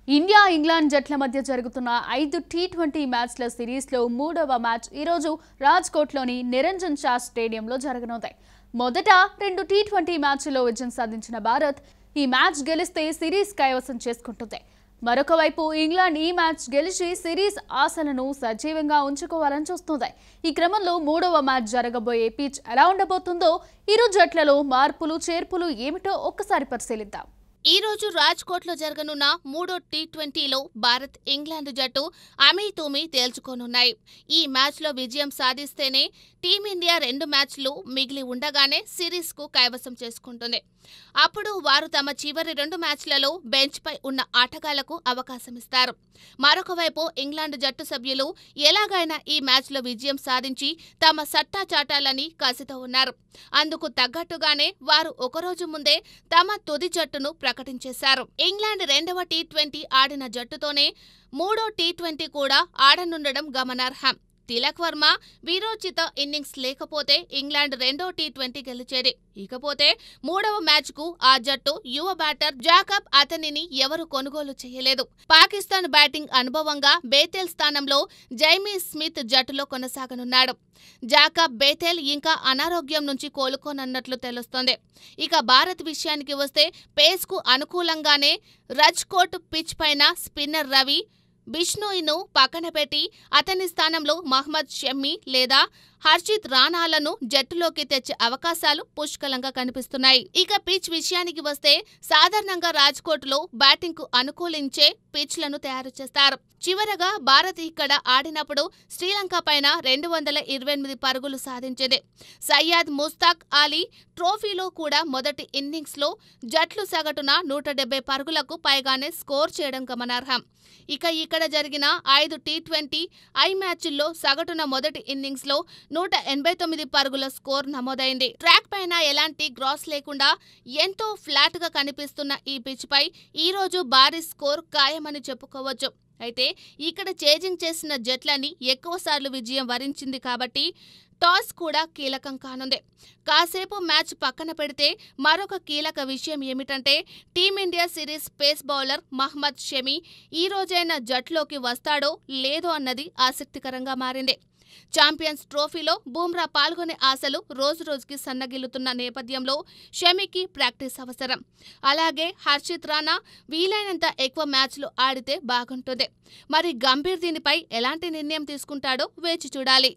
India England జట్ల మధ్య జరుగుతున్న 5 టీ20 మ్యాచ్ల సిరీస్లో మూడవ మ్యాచ్ ఈరోజు రాజ్కోట్లోని నిరంజన్ షా స్టేడియంలో జరగనుంది. మొదట 2 టీ20 మ్యాచ్ల్లో విజయం సాధించిన భారత్ ఈ మ్యాచ్ గెలిస్తే సిరీస్ కైవసం చేసుకుంటుంది. మరొక వైపు ఇంగ్లాండ్ ఈ మ్యాచ్ గెలిచి సిరీస్ ఆశలను సజీవంగా ఉంచుకోవాలని చూస్తుంది. ఈ క్రమంలో మూడవ మ్యాచ్ జరగబోయే పిచ్ ఎలా ఉండబోతుందో, ఇరు జట్లలో మార్పులు చేర్పులు ఏమిటో ఒక్కసారి పరిశీలిద్దాం. ఈ రోజు రాజ్కోట్లో జరగనున్న మూడో టీ20లో భారత్ ఇంగ్లాండ్ జట్టు అమీతుమీ తేల్చుకోనున్నాయి. ఈ మ్యాచ్లో విజయం సాధిస్తేనే టీమిండియా 2 మ్యాచ్లు మిగిలి ఉండగానే సిరీస్కు కైవసం చేసుకుంటుంది. అప్పుడు వారు తమ చివరి 2 మ్యాచ్లలో బెంచ్పై ఉన్న ఆటగాళ్లకు అవకాశమిస్తారు. మరొక వైపు ఇంగ్లాండ్ జట్టు సభ్యులు ఎలాగైనా ఈ మ్యాచ్లో విజయం సాధించి తమ సత్తా చాటాలని కసితో ఉన్నారు. అందుకు తగ్గట్టుగానే వారు ఒకరోజు ముందే తమ తుది జట్టును ప్రకటించేశారు. ఇంగ్లాండ్ 2వ టీ20 ఆడిన జట్టుతోనే మూడో టీ20 కూడా ఆడనుండడం గమనార్హం. తిలక్ వర్మ వీరోచిత ఇన్నింగ్స్ లేకపోతే ఇంగ్లాండ్ 2వ టీ20 గెలిచేది. ఇకపోతే మూడవ మ్యాచ్కు ఆ జట్టు యువ బ్యాటర్ జాకబ్ అతనిని ఎవరు కొనుగోలు చేయలేదు. పాకిస్తాన్ బ్యాటింగ్ అనుభవంగా బేతెల్ స్థానంలో జైమీ స్మిత్ జట్టులో కొనసాగనున్నాడు. జాకబ్ బేతెల్ ఇంకా అనారోగ్యం నుంచి కోలుకోనన్నట్లు తెలుస్తోంది. ఇక భారత్ విషయానికి వస్తే పేస్కు అనుకూలంగానే రాజ్కోట్ పిచ్ పైన స్పిన్నర్ రవి బిష్నోయ్ను పక్కన పెట్టి అతని స్థానంలో మహ్మద్ షమ్మి లేదా హర్షిత్ రాణాలను జట్టులోకి తెచ్చే అవకాశాలు పుష్కలంగా కనిపిస్తున్నాయి. ఇక పిచ్ విషయానికి వస్తే సాధారణంగా రాజ్కోట్లో బ్యాటింగ్కు అనుకూలించే పిచ్లను తయారు చేస్తారు. చివరగా భారత్ ఇక్కడ ఆడినప్పుడు శ్రీలంక పైన 228 పరుగులు సాధించింది. సయ్యద్ ముస్తాక్ అలీ ట్రోఫీలో కూడా మొదటి ఇన్నింగ్స్లో జట్లు సగటున 170 పరుగులకు పైగానే స్కోర్ చేయడం గమనార్హం. ఇక ఇక్కడ జరిగిన 5 టీ20 మ్యాచ్ల్లో సగటున మొదటి ఇన్నింగ్స్లో 189 పరుగుల స్కోర్ నమోదైంది. ట్రాక్ పైన ఎలాంటి గ్రాస్ లేకుండా ఎంతో ఫ్లాట్గా కనిపిస్తున్న ఈ పిచ్పై ఈరోజు భారీ స్కోర్ ఖాయమని చెప్పుకోవచ్చు. అయితే ఇక్కడ చేజింగ్ చేసిన జట్లని ఎక్కువసార్లు విజయం వరించింది కాబట్టి టాస్ కూడా కీలకం కానుంది. కాసేపు మ్యాచ్ పక్కన పెడితే మరొక కీలక విషయం ఏమిటంటే team India series pace bowler Mohammed Shami ఈ రోజైన జట్లోకి వస్తాడో లేదో అన్నది ఆసక్తికరంగా మారింది. ఛాంపియన్స్ ట్రోఫీలో బుమ్రా పాల్గొనే ఆశలు రోజురోజుకి సన్నగిల్లుతున్న నేపథ్యంలో షమికి ప్రాక్టీస్ అవసరం. అలాగే హర్షిత్ రాణా వీలైనంత ఎక్కువ మ్యాచ్లు ఆడితే బాగుంటుంది. మరి గంభీర్ దీనిపై ఎలాంటి నిర్ణయం తీసుకుంటాడో వేచి చూడాలి.